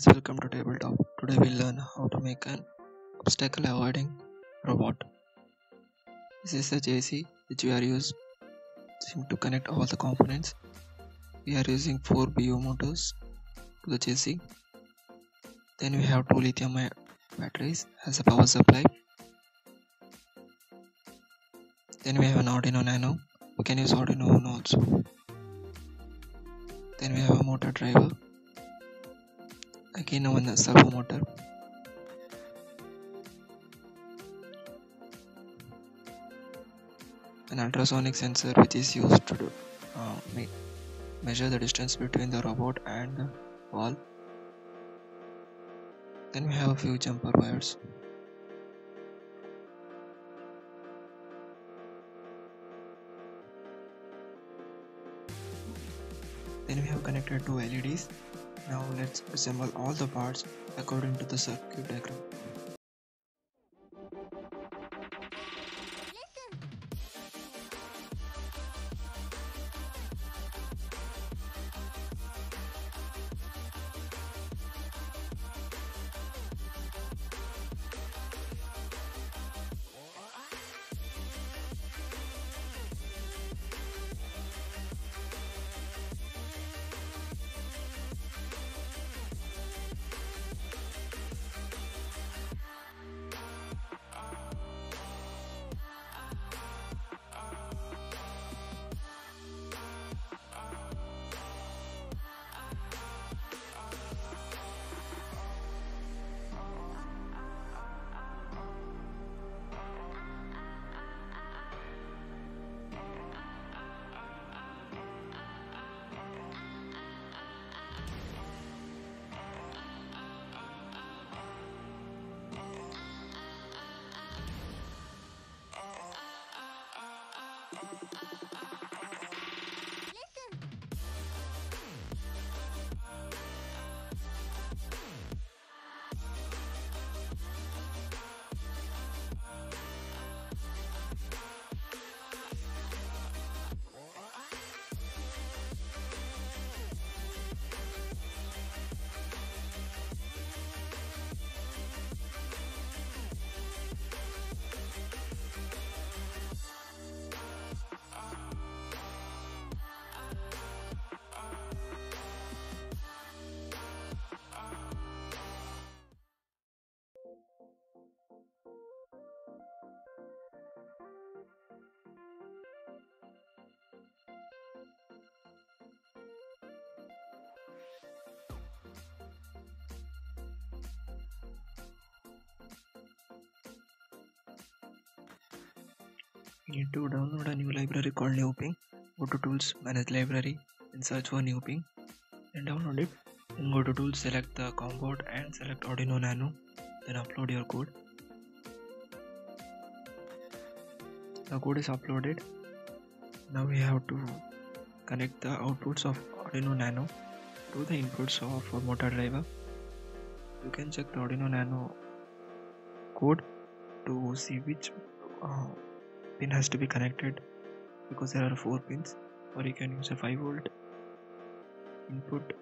guys, welcome to Tabletop. Today we'll learn how to make an obstacle avoiding robot. This is the JC which we are using to connect all the components. We are using 4 BO motors to the JC. Then we have 2 lithium batteries as a power supply. Then we have an Arduino Nano. We can use Arduino Uno also. Then we have a motor driver. Again known as servo motor. An ultrasonic sensor which is used to measure the distance between the robot and the wall. Then we have a few jumper wires. Then we have connected 2 LEDs. Now let's assemble all the parts according to the circuit diagram. We need to download a new library called NewPing. Go to Tools, Manage Library, and search for NewPing. Then download it. Then go to Tools, select the COM board and select Arduino Nano. Then upload your code. The code is uploaded. Now we have to connect the outputs of Arduino Nano to the inputs of a motor driver. You can check the Arduino Nano code to see which pin has to be connected, because there are 4 pins, or you can use a 5 volt input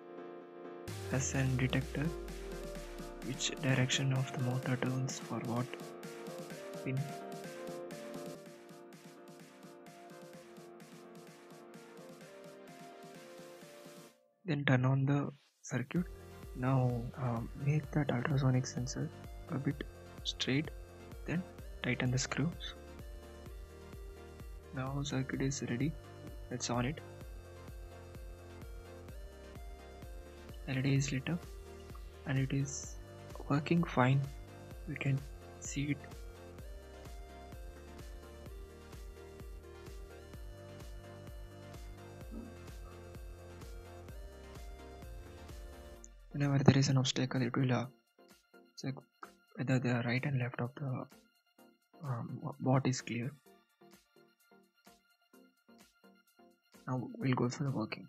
as an detector which direction of the motor turns for what pin. Then turn on the circuit. Now make that ultrasonic sensor a bit straight, then tighten the screws. Now circuit is ready. Let's on it. LED is lit up and it is working fine. We can see it. Whenever there is an obstacle, it will check whether the right and left of the bot is clear. Now we'll go for the working.